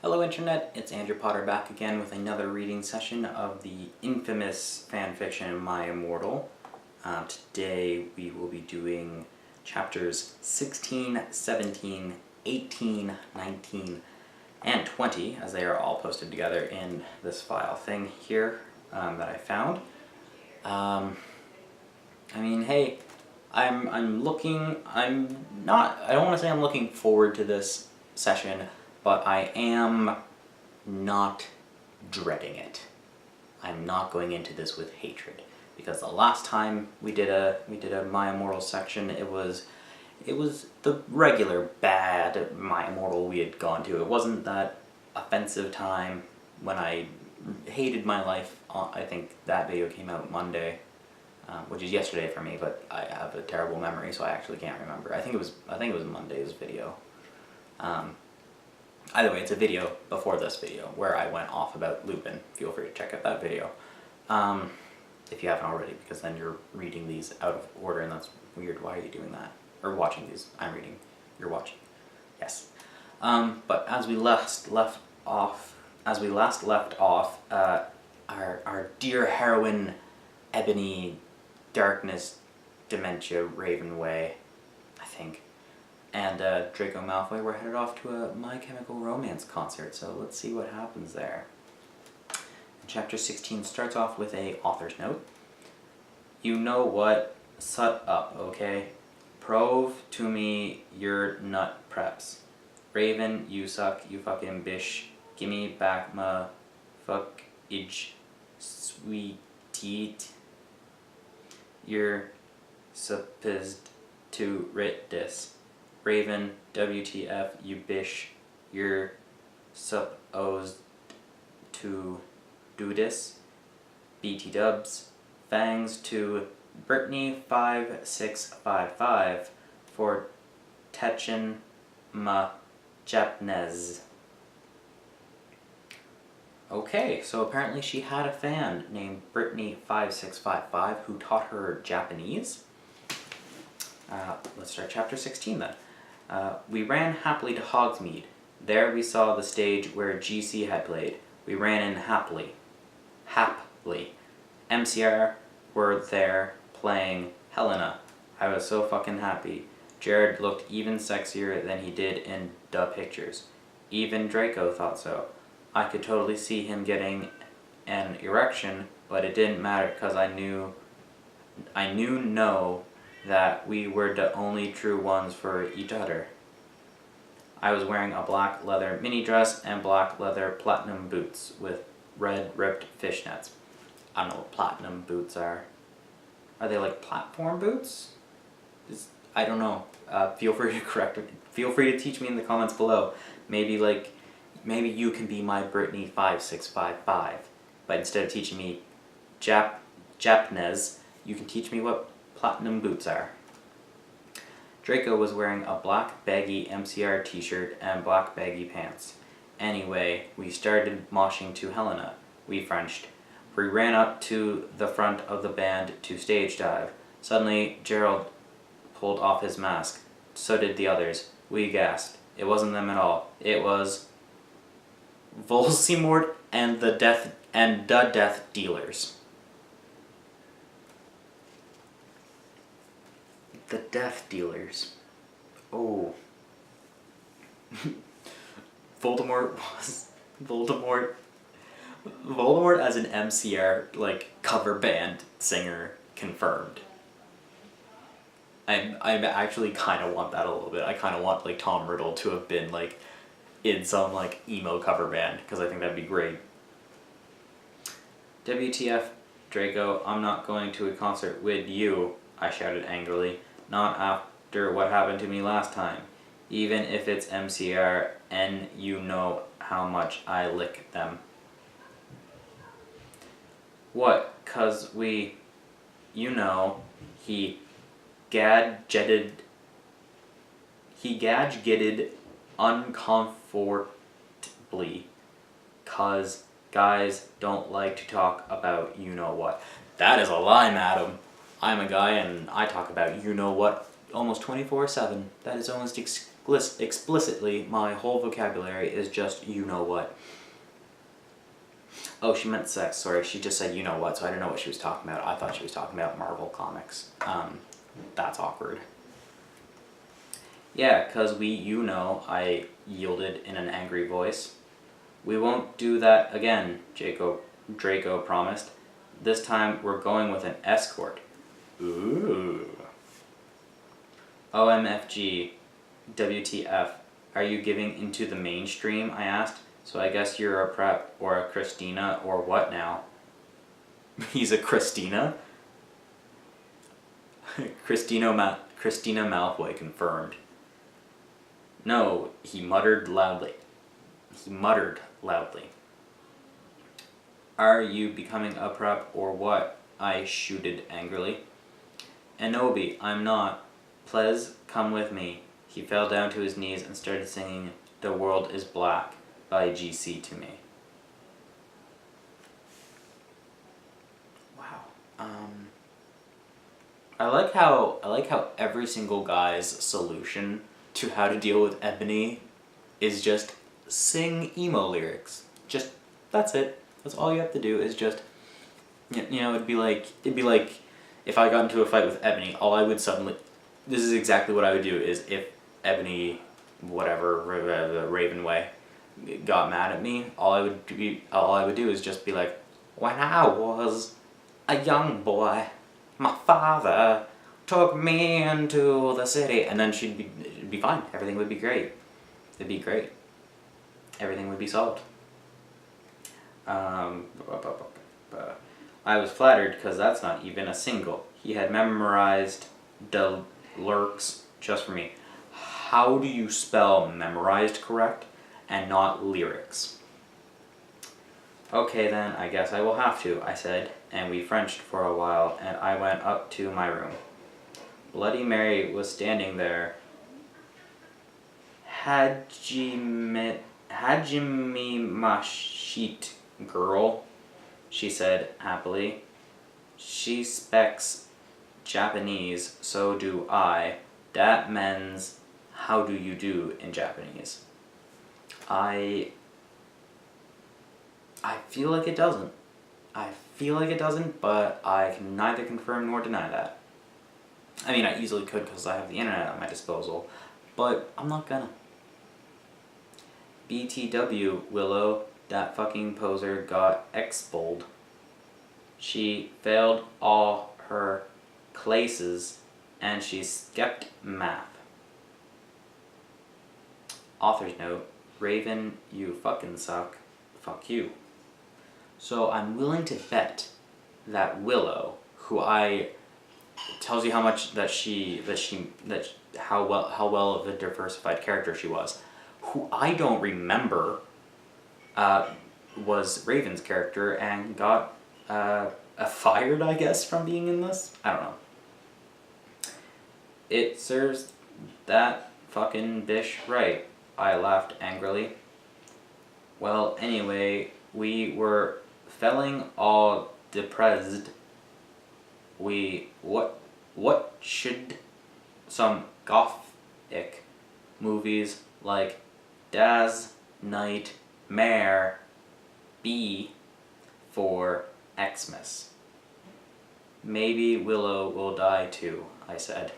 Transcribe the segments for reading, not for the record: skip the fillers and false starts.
Hello Internet, it's Andrew Potter back again with another reading session of the infamous fanfiction My Immortal. Today we will be doing chapters 16, 17, 18, 19, and 20, as they are all posted together in this file thing here that I found. I don't want to say I'm looking forward to this session, but I am not dreading it. I'm not going into this with hatred, because the last time we did a My Immortal section, it was the regular bad My Immortal we had gone to. It wasn't that offensive time when I hated my life. I think that video came out Monday, which is yesterday for me, but I have a terrible memory, so I actually can't remember. I think it was Monday's video. Either way, it's a video before this video where I went off about Lupin. Feel free to check out that video if you haven't already, because then you're reading these out of order and that's weird. Why are you doing that? Or watching these. I'm reading. You're watching. Yes. But as we last left off, our dear heroine, Ebony, Darkness, Dementia, Ravenway, I think, and Draco Malfoy were headed off to a My Chemical Romance concert, so let's see what happens there. Chapter 16 starts off with a author's note. You know what? Sut up, okay? Prove to me your nut preps. Raven, you suck, you fucking bish. Gimme back ma fuck ij sweet teat. You're supposed to writ this. Raven, WTF, you bish. You're supposed to do this. BT dubs. Fangs to Brittany 5655 for Techen ma Japnez. Okay, so apparently she had a fan named Brittany 5655 who taught her Japanese. Let's start chapter 16 then. We ran happily to Hogsmeade. There we saw the stage where GC had played. We ran in happily. MCR were there playing Helena. I was so fucking happy. Jared looked even sexier than he did in the pictures. Even Draco thought so. I could totally see him getting an erection, but it didn't matter because I knew that we were the only true ones for each other. I was wearing a black leather mini dress and black leather platinum boots with red ripped fishnets. I don't know what platinum boots are. Are they like platform boots? I don't know. Feel free to correct me. Feel free to teach me in the comments below. Maybe you can be my Brittany 5655, but instead of teaching me Japanese, you can teach me what platinum boots are. Draco was wearing a black baggy MCR t-shirt and black baggy pants. Anyway, we started moshing to Helena. We Frenched. We ran up to the front of the band to stage dive. Suddenly, Gerald pulled off his mask. So did the others. We gasped. It wasn't them at all. It was Voldemort and the Death Dealers. The Death Dealers. Oh. Voldemort as an MCR, cover band singer, confirmed. I actually kind of want that a little bit. I kind of want, Tom Riddle to have been, in some, emo cover band, because I think that'd be great. WTF, Draco, I'm not going to a concert with you, I shouted angrily. Not after what happened to me last time. Even if it's MCR and you know how much I lick them. What? 'Cause he gadgetted uncomfortably. 'Cause guys don't like to talk about you know what. That is a lie, madam. I'm a guy and I talk about you know what almost 24/7. That is almost explicitly, my whole vocabulary is just you know what. Oh, she meant sex, sorry, she just said you know what, so I didn't know what she was talking about. I thought she was talking about Marvel Comics. That's awkward. Yeah, cause I yielded in an angry voice. We won't do that again, Draco promised. This time we're going with an escort. Ooh. OMFG, WTF, are you giving into the mainstream, I asked. So I guess you're a prep, or a Christina, or what now? He's a Christina? Christina Malfoy confirmed. No, he muttered loudly. Are you becoming a prep, or what? I shooted angrily. Anobi, I'm not. Please come with me. He fell down to his knees and started singing The World is Black by GC to me. Wow. I like how every single guy's solution to how to deal with Ebony is just sing emo lyrics. Just that's it. That's all you have to do is just it'd be like if I got into a fight with Ebony, this is exactly what I would do is if Ebony whatever Raven Way got mad at me, all I would do is just be like, when I was a young boy, my father took me into the city, and then it'd be fine. Everything would be great. It'd be great. Everything would be solved. I was flattered because that's not even a single. He had memorized the lyrics just for me. How do you spell memorized correct and not lyrics? Okay then, I guess I will have to, I said, and we Frenched for a while, and I went up to my room. Bloody Mary was standing there. Hajime Mashit, girl, she said happily. She speaks Japanese, so do I. That means how do you do in Japanese. I feel like it doesn't. But I can neither confirm nor deny that. I mean, I easily could because I have the internet at my disposal, but I'm not gonna. BTW, Willow, that fucking poser got expelled. She failed all her classes and she skipped math. Author's note, Raven, you fucking suck. Fuck you. So I'm willing to bet that Willow, tells you how much how well of a diversified character she was, who I don't remember was Raven's character and got fired, I guess, from being in this? I don't know. It serves that fucking bish right, I laughed angrily. Well, anyway, we were feeling all depressed. What should some gothic movies like Das Nightmare be for Xmas? Maybe Willow will die too, I said.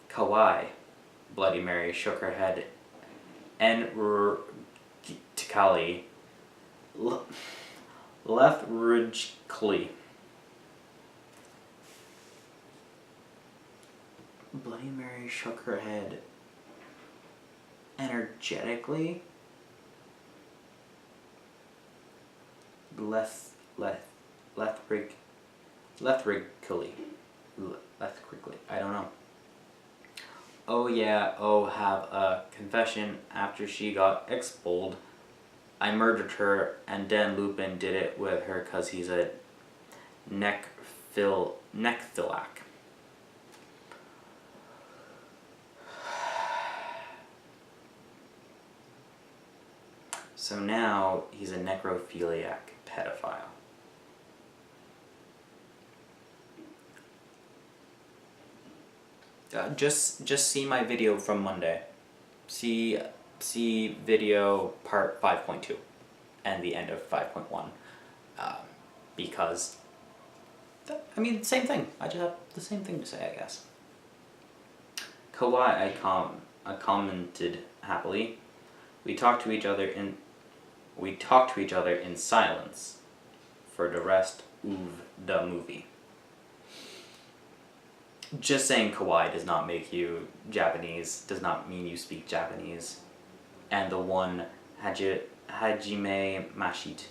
Kawaii, Bloody Mary shook her head. Tikali, lethargically. Bloody Mary shook her head energetically. Lethargically. I don't know. Oh yeah, have a confession. After she got expelled, I murdered her, and then Lupin did it with her cause he's a necrophiliac. So now he's a necrophiliac pedophile. Just see my video from Monday. see video part 5.2 and the end of 5.1, because same thing. I just have the same thing to say, I guess. Kawhi, I commented happily. We talked to each other in silence for the rest of the movie. Just saying kawaii does not make you Japanese, does not mean you speak Japanese. And the one Hajime Mashit.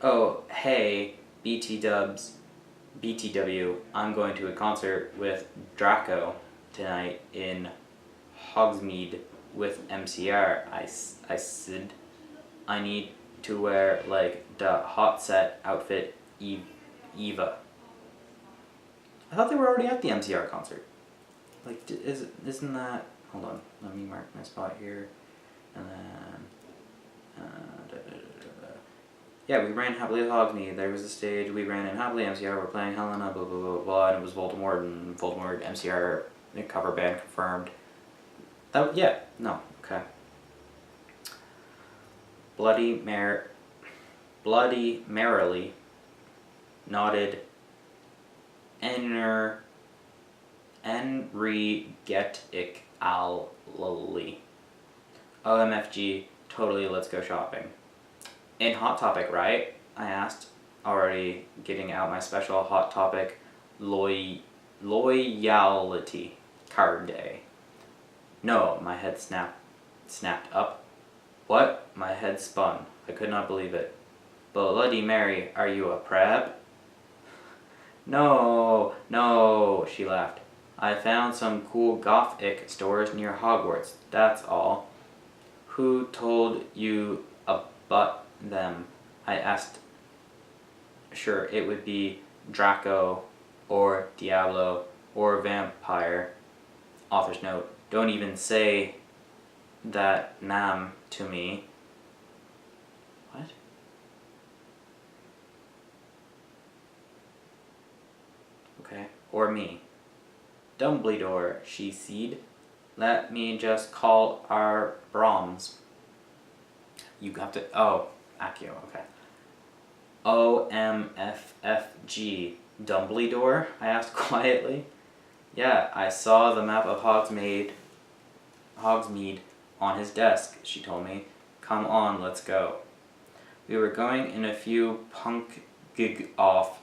Oh, hey, BTW, I'm going to a concert with Draco tonight in Hogsmeade with MCR. I said I need to wear like the hot set outfit Eva. I thought they were already at the MCR concert. Like, isn't that... Hold on, let me mark my spot here. And then... Yeah, we ran Happily at Hogsmeade. There was a stage. We ran in Happily MCR. We're playing Helena, blah, blah, blah, blah. And it was Voldemort and Voldemort MCR cover band confirmed. Okay. Bloody merrily nodded Enrigetic alley. OMFG, totally, let's go shopping. In Hot Topic, right? I asked, already getting out my special Hot Topic loyalty card day. No, my head snapped up. What? My head spun. I could not believe it. Bloody Mary, are you a prep? No, she laughed. I found some cool gothic stores near Hogwarts, that's all. Who told you about them? I asked. Sure, it would be Draco, or Diablo, or Vampire. Author's note, don't even say that Nam to me. What? Okay, or me. Dumbledore, she said. Let me just call our Brahms. You have to... Oh, Accio, okay. OMFFG. Dumbledore? I asked quietly. Yeah, I saw the map of Hogsmeade on his desk, she told me. Come on, let's go. We were going in a few punk gig-off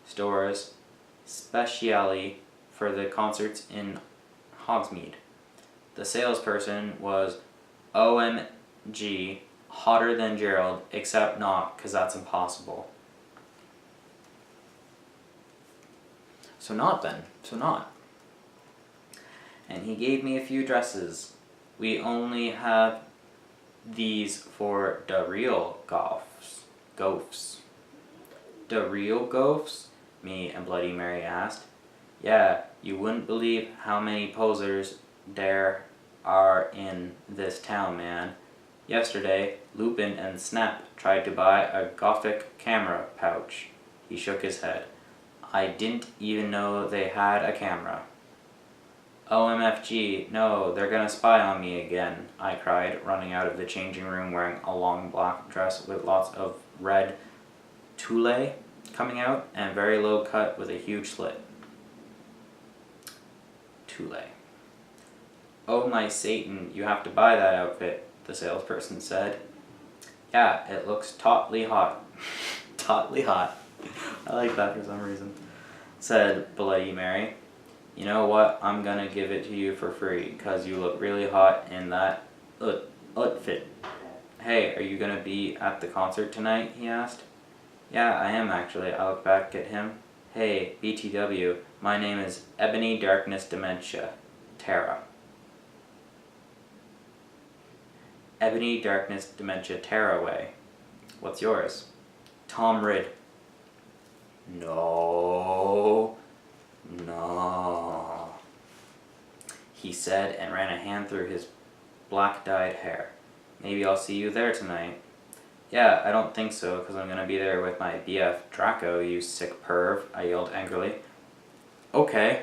stores, specially for the concerts in Hogsmeade. The salesperson was OMG, hotter than Gerald, except not, because that's impossible. So not. And he gave me a few dresses. We only have these for the real goths. The real goths? Me and Bloody Mary asked. Yeah, you wouldn't believe how many posers there are in this town, man. Yesterday, Lupin and Snap tried to buy a gothic camera pouch. He shook his head. I didn't even know they had a camera. OMFG, no, they're gonna spy on me again, I cried, running out of the changing room wearing a long black dress with lots of red tulle coming out and very low cut with a huge slit. Tulle. Oh my Satan, you have to buy that outfit, the salesperson said. Yeah, it looks tautly hot. Tautly hot. I like that for some reason. Said Bloody Mary. You know what, I'm gonna give it to you for free, cause you look really hot in that outfit. Hey, are you gonna be at the concert tonight, he asked. Yeah, I am actually, I looked back at him. Hey, BTW, my name is Ebony Darkness Dementia, Terra. Ebony Darkness Dementia Tearaway. What's yours? Tom Ridd. No, he said and ran a hand through his black dyed hair. Maybe I'll see you there tonight. Yeah, I don't think so, because I'm going to be there with my BF Draco, you sick perv, I yelled angrily. Okay.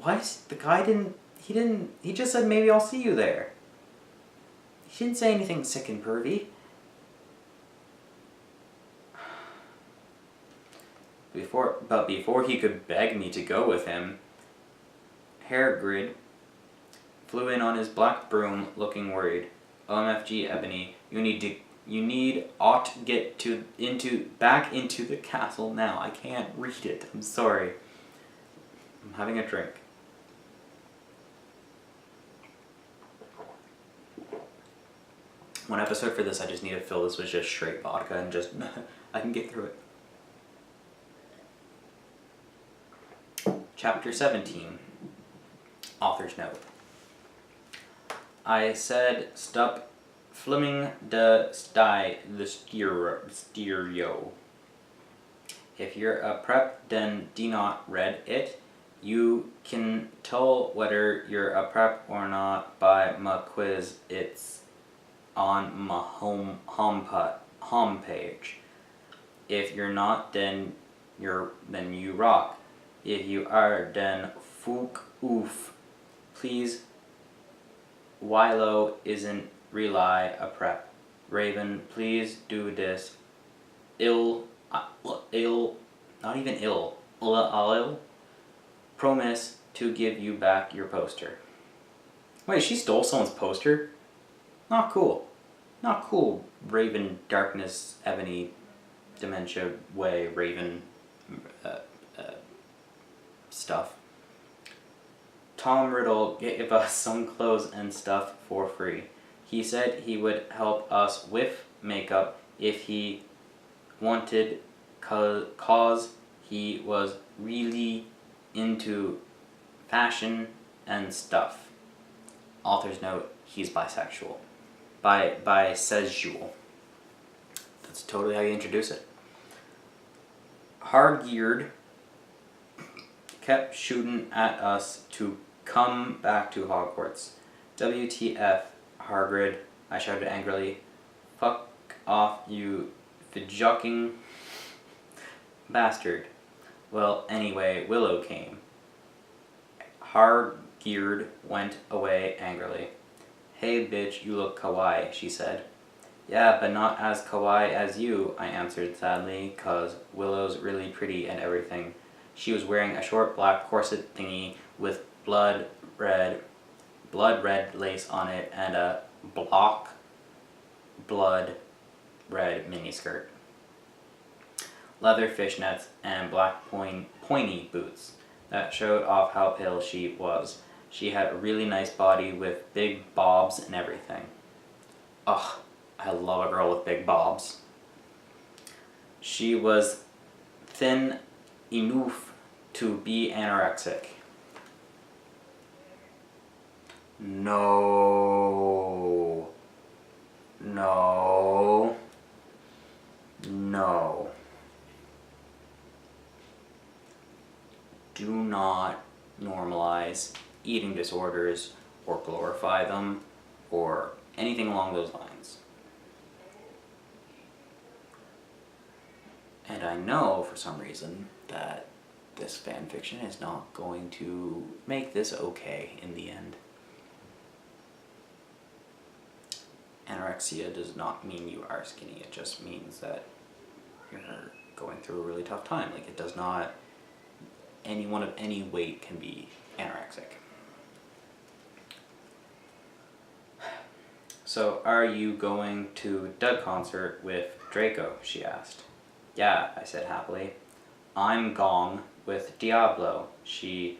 What? The guy he just said maybe I'll see you there. He didn't say anything sick and pervy. Before he could beg me to go with him, Hairgrid flew in on his black broom, looking worried. OMFG, Ebony, you need ought get back into the castle now. I can't read it. I'm sorry. I'm having a drink. One episode for this, I just need to fill this with just straight vodka and just I can get through it. Chapter 17. Author's note. I said stop flimming the stereo. If you're a prep, then do not read it. You can tell whether you're a prep or not by my quiz. It's on my home page. If you're not, then you rock. If you are, then fook oof. Please, Wilo isn't rely a prep. Raven, please do this. Not even ill. Promise to give you back your poster. Wait, she stole someone's poster? Not cool. Not cool, Raven, Darkness, Ebony, Dementia, Way, Raven, stuff. Tom Riddle gave us some clothes and stuff for free. He said he would help us with makeup if he wanted, cause he was really into fashion and stuff. Author's note, he's bisexual. Bisexual. That's totally how you introduce it. Hard-geared kept shooting at us to come back to Hogwarts. WTF, Hagrid, I shouted angrily. Fuck off, you fidjucking bastard. Well, anyway, Willow came. Hard-geared went away angrily. Hey bitch, you look kawaii, she said. Yeah, but not as kawaii as you, I answered sadly, 'cause Willow's really pretty and everything. She was wearing a short black corset thingy with blood red lace on it and a blood red miniskirt. Leather fishnets and black pointy boots that showed off how pale she was. She had a really nice body with big bobs and everything. Ugh, I love a girl with big bobs. She was thin enough to be anorexic. No. No. No. Do not normalize eating disorders or glorify them or anything along those lines. And I know for some reason that this fan fiction is not going to make this okay in the end. Anorexia does not mean you are skinny, it just means that you're going through a really tough time. Like, it does not, anyone of any weight can be anorexic. So, are you going to Doug concert with Draco? She asked. Yeah, I said happily. I'm gong with Diablo, she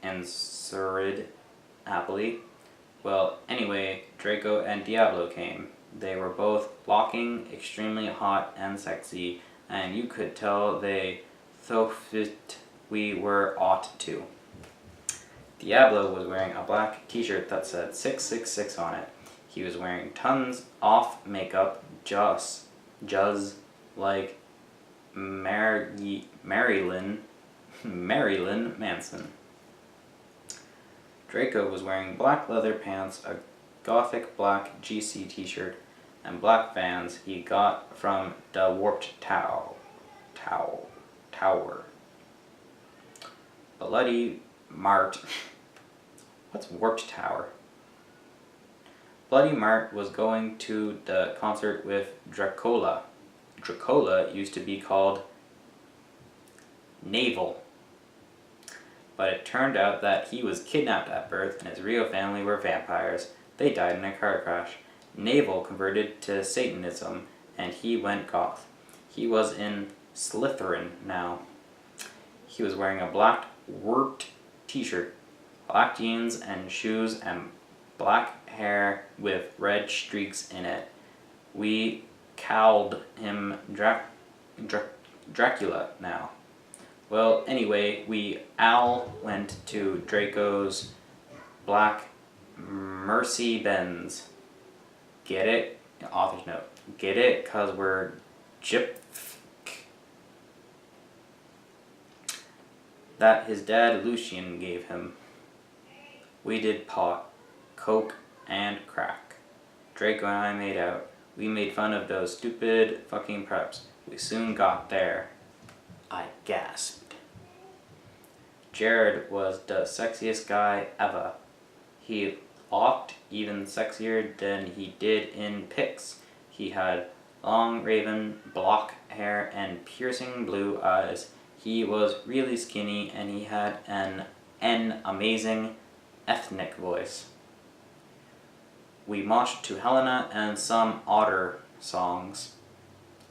answered happily. Well, anyway, Draco and Diablo came. They were both locking, extremely hot and sexy, and you could tell they thought we were ought to. Diablo was wearing a black t-shirt that said 666 on it. He was wearing tons off makeup, just like Marilyn Manson. Draco was wearing black leather pants, a gothic black GC t-shirt, and black Vans he got from the Warped Tower. Bloody Mart. What's Warped Tower? Bloody Mart was going to the concert with Dracola. Dracola used to be called Naval. But it turned out that he was kidnapped at birth and his real family were vampires. They died in a car crash. Naval converted to Satanism and he went goth. He was in Slytherin now. He was wearing a black warped t-shirt, black jeans and shoes, and black hair with red streaks in it. We called him Dracula now. Well, anyway, we all went to Draco's Black Mercy Benz. Get it? Author's note. Get it? 'Cause we're gyp. That his dad Lucian gave him. We did pot, coke, and crack. Draco and I made out. We made fun of those stupid fucking preps. We soon got there. I gasped. Jared was the sexiest guy ever. He looked even sexier than he did in pics. He had long raven black hair and piercing blue eyes. He was really skinny and he had an amazing ethnic voice. We moshed to Helena and some Otter songs.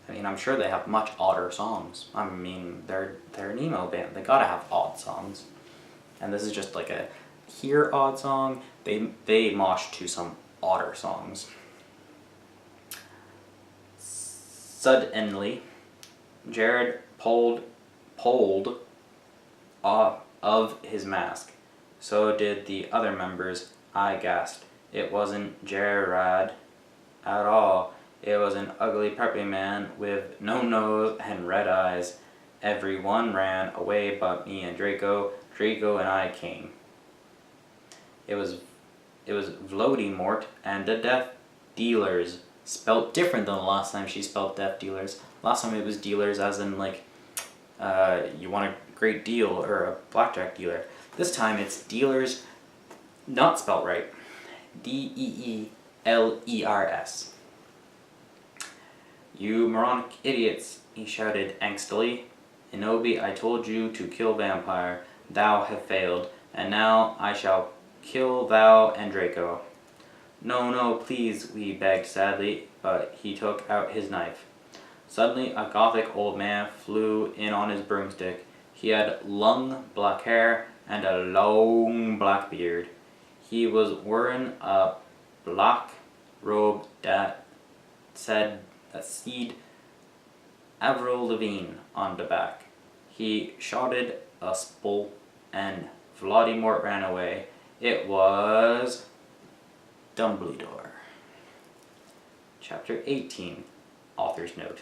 I mean, I'm sure they have much odder songs. I mean, they're an emo band. They gotta have odd songs. And this is just like a here odd song. They mosh to some odder songs. Suddenly, Jared pulled off of his mask. So did the other members. I gasped. It wasn't Gerard at all. It was an ugly preppy man with no nose and red eyes. Everyone ran away but me and Draco. Draco and I came. It was Voldemort and the Death Dealers. Spelt different than the last time she spelled Death Dealers. Last time it was dealers as in like, you want a great deal or a blackjack dealer. This time it's dealers, not spelt right. Deelers. You moronic idiots, he shouted angstily. Inobi, I told you to kill vampire. Thou have failed, and now I shall kill thou and Draco. No, no, please, we begged sadly, but he took out his knife. Suddenly, a gothic old man flew in on his broomstick. He had long black hair and a long black beard. He was wearing a black robe that said Avril Lavigne on the back. He shouted a spell and Voldemort ran away. It was Dumbledore. Chapter 18. Author's note.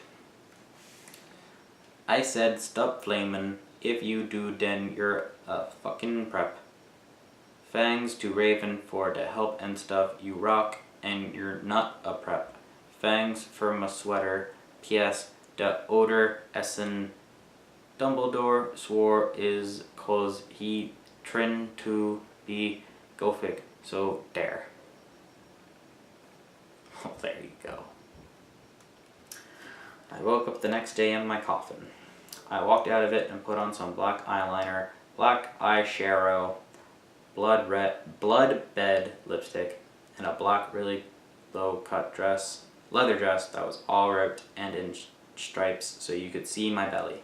I said stop flamin'. If you do, then you're a fucking prep. Thanks to Raven for the help and stuff. You rock and you're not a prep. Thanks for my sweater. P.S. The odor Essen Dumbledore swore is 'cause he trin to be gothic. So there. Oh, there you go. I woke up the next day in my coffin. I walked out of it and put on some black eyeliner, black eyeshadow, blood bed lipstick, and a black really low cut leather dress that was all ripped and in stripes so you could see my belly.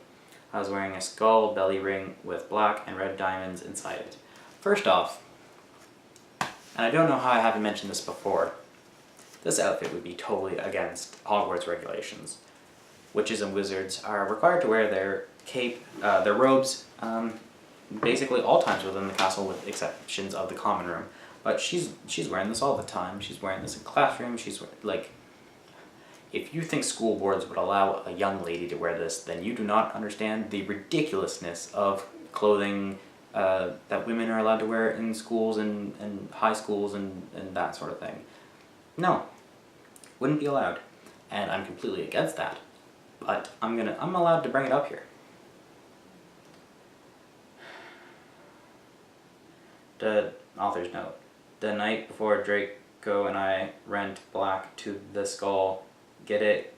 I was wearing a skull belly ring with black and red diamonds inside it. First off, and I don't know how I haven't mentioned this before, this outfit would be totally against Hogwarts regulations. Witches and wizards are required to wear their cape, their robes, basically all times within the castle with exceptions of the common room. But she's wearing this all the time. She's wearing this in classroom. Like, if you think school boards would allow a young lady to wear this, then you do not understand the ridiculousness of clothing that women are allowed to wear in schools and high schools and that sort of thing. No, wouldn't be allowed. And I'm completely against that. But I'm allowed to bring it up here. The author's note. The night before Draco and I went black to the skull. Get it?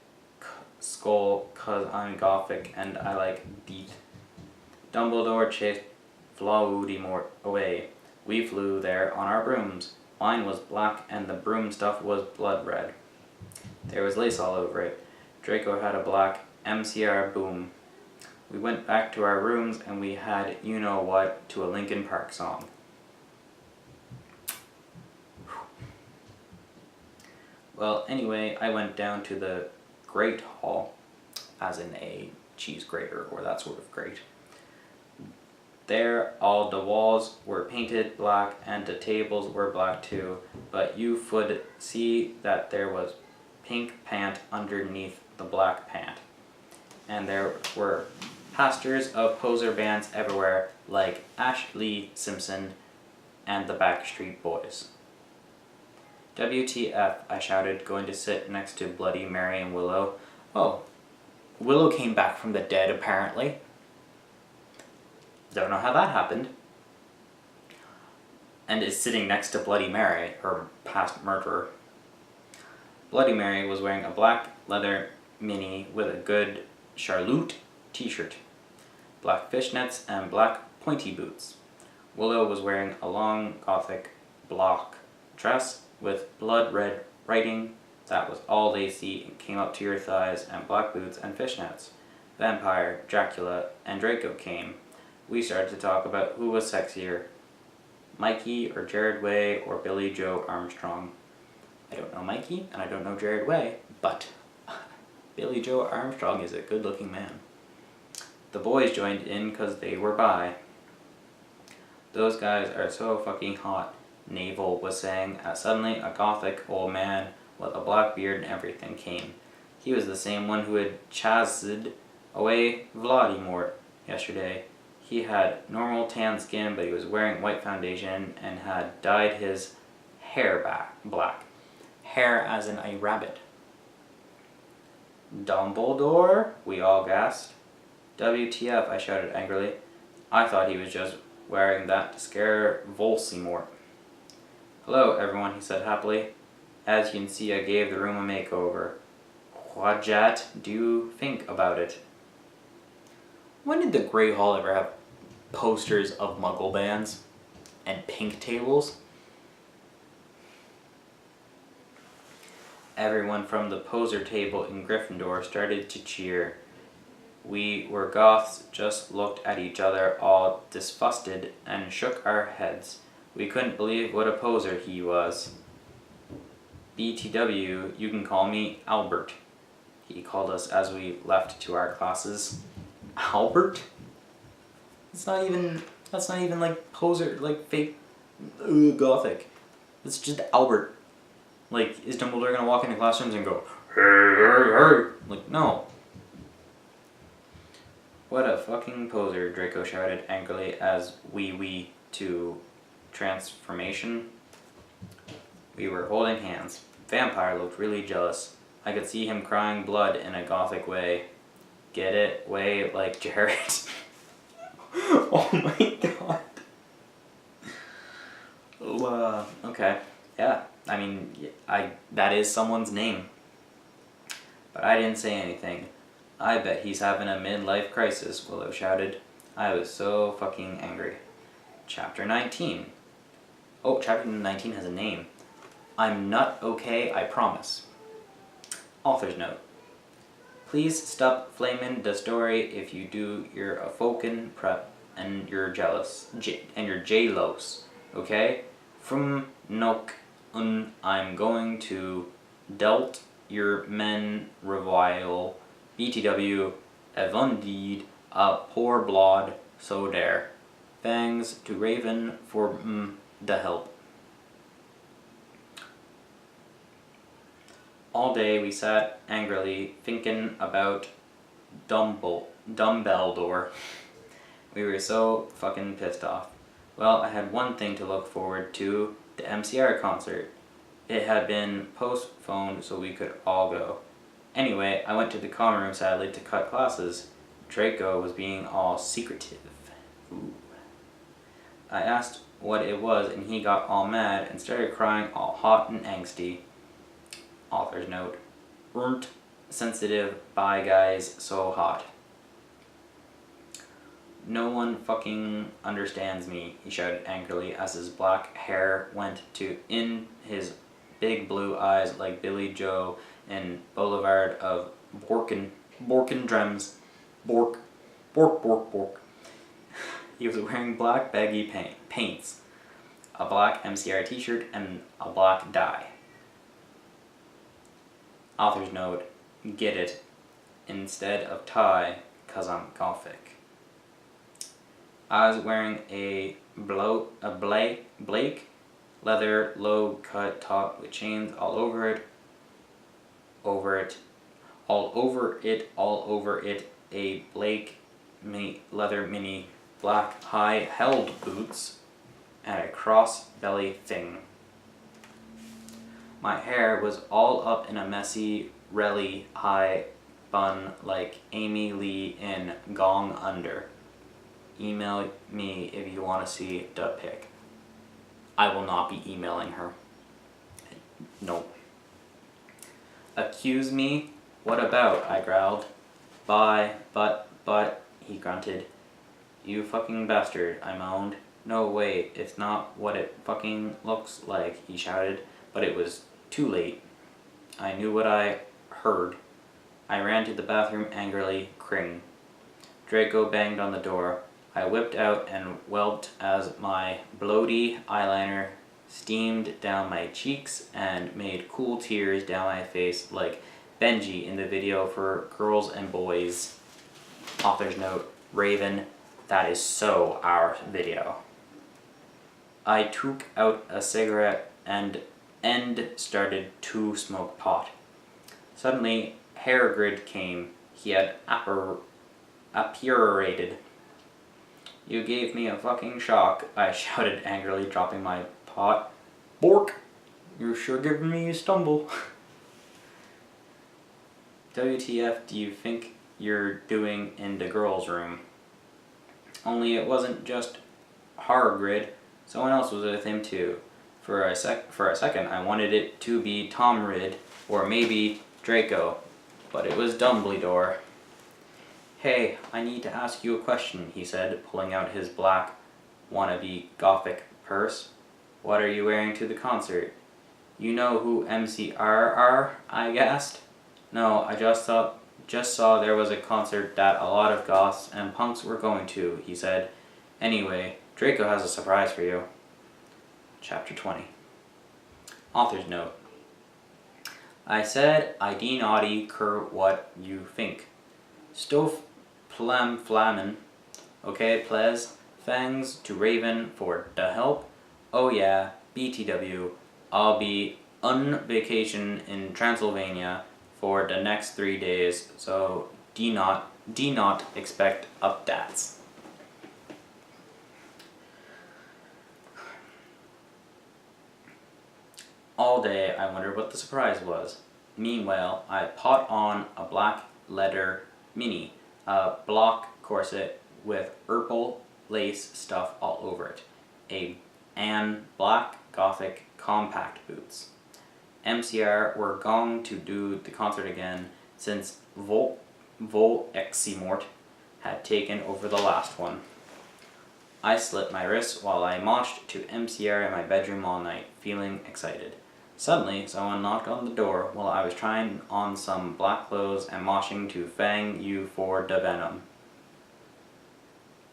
Skull, cause I'm gothic and I like deep. Dumbledore chased Voldemort away. We flew there on our brooms. Mine was black and the broom stuff was blood red. There was lace all over it. Draco had a black MCR boom. We went back to our rooms and we had you know what to a Linkin Park song. Well, anyway, I went down to the Great Hall, as in a cheese grater or that sort of grate. There, all the walls were painted black and the tables were black too, but you could see that there was pink paint underneath the black paint. And there were posters of poser bands everywhere, like Ashley Simpson and the Backstreet Boys. WTF, I shouted, going to sit next to Bloody Mary and Willow. Oh, Willow came back from the dead, apparently. Don't know how that happened. And is sitting next to Bloody Mary, her past murderer. Bloody Mary was wearing a black leather mini with a good Charlotte t-shirt, black fishnets, and black pointy boots. Willow was wearing a long gothic block dress with blood red writing that was all lacy and came up to your thighs, and black boots and fishnets. Vampire, Dracula, and Draco came. We started to talk about who was sexier, Mikey or Jared Way or Billy Joe Armstrong. I don't know Mikey and I don't know Jared Way, but Billy Joe Armstrong is a good-looking man. The boys joined in because they were bi. Those guys are so fucking hot, Navel was saying, as suddenly a gothic old man with a black beard and everything came. He was the same one who had chased away Voldemort yesterday. He had normal tan skin, but he was wearing white foundation and had dyed his hair black. Hair as in a rabbit. Dumbledore? We all gasped. WTF, I shouted angrily. I thought he was just wearing that to scare Voldemort. Hello, everyone, he said happily. As you can see, I gave the room a makeover. What do you think about it? When did the Great Hall ever have posters of Muggle bands and pink tables? Everyone from the poser table in Gryffindor started to cheer. We were goths, just looked at each other all disgusted and shook our heads. We couldn't believe what a poser he was. BTW, you can call me Albert, he called us as we left to our classes. Albert? That's not even like poser, like fake gothic. It's just Albert. Like, is Dumbledore gonna walk into classrooms and go, hey, hey, hey? Like, no. What a fucking poser, Draco shouted angrily as we to transformation. We were holding hands. Vampire looked really jealous. I could see him crying blood in a gothic way. Get it? Way like Jared. Oh my god. Okay. Yeah. I mean, that is someone's name. But I didn't say anything. I bet he's having a midlife crisis, Willow shouted. I was so fucking angry. Chapter 19. Oh, chapter 19 has a name. I'm not okay, I promise. Author's note. Please stop flamin' the story. If you do, you're a fucking prep and you're jealous. And you're J-Los, okay? From Nook I'm going to delt your men revile. BTW, evundeed, a poor blood, so there. Thanks to Raven for the help. All day we sat angrily thinking about Dumbledore. We were so fucking pissed off. Well, I had one thing to look forward to, the MCR concert. It had been postponed so we could all go. Anyway, I went to the common room sadly to cut classes. Draco was being all secretive. Ooh. I asked what it was and he got all mad and started crying all hot and angsty. Author's note. Weren't sensitive, bye guys, so hot. No one fucking understands me, he shouted angrily as his black hair went to in his big blue eyes like Billy Joe in Boulevard of Borkendrems. Bork. He was wearing black baggy paints, a black MCR t-shirt, and a black dye. Author's note, get it, instead of tie, 'cause I'm Gothic. I was wearing a Blake leather low cut top with chains all over it, a Blake leather mini black high held boots, and a cross belly thing. My hair was all up in a messy relly high bun like Amy Lee in Gong Under. Email me if you want to see the pic. I will not be emailing her. No. Accuse me? What about? I growled. But, he grunted. You fucking bastard, I moaned. No, wait, it's not what it fucking looks like, he shouted, but it was too late. I knew what I heard. I ran to the bathroom angrily, cring. Draco banged on the door. I whipped out and whelped as my bloaty eyeliner steamed down my cheeks and made cool tears down my face like Benji in the video for Girls and Boys. Author's note, Raven, that is so our video. I took out a cigarette and started to smoke pot. Suddenly, Harrogrid came. He had appurated. You gave me a fucking shock, I shouted angrily, dropping my pot. Bork! You're sure giving me a stumble. WTF do you think you're doing in the girls' room? Only it wasn't just Hargrid, someone else was with him too. For a second I wanted it to be Tom Ridd, or maybe Draco, but it was Dumbledore. Hey, I need to ask you a question, he said, pulling out his black, wannabe Gothic purse. What are you wearing to the concert? You know who MCR are? I gasped. No, I just saw there was a concert that a lot of goths and punks were going to, he said. Anyway, Draco has a surprise for you. Chapter 20. Author's note. I said I de naughty cur what you think. Stof flammen. Okay, please. Thanks to Raven for the help. Oh yeah, BTW. I'll be on vacation in Transylvania for the next 3 days, so do not expect updates. All day I wondered what the surprise was. Meanwhile, I put on a black leather mini, a block corset with purple lace stuff all over it, and black Gothic compact boots. MCR were going to do the concert again since Voleximort had taken over the last one. I slit my wrists while I monched to MCR in my bedroom all night, feeling excited. Suddenly, someone knocked on the door while I was trying on some black clothes and moshing to Fang You for the Venom.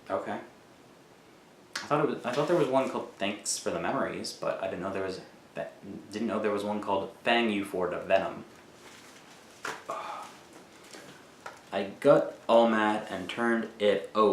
Okay. I thought there was one called Thanks for the Memories, but I didn't know there was one called Fang You for the Venom. I got all mad and turned it over.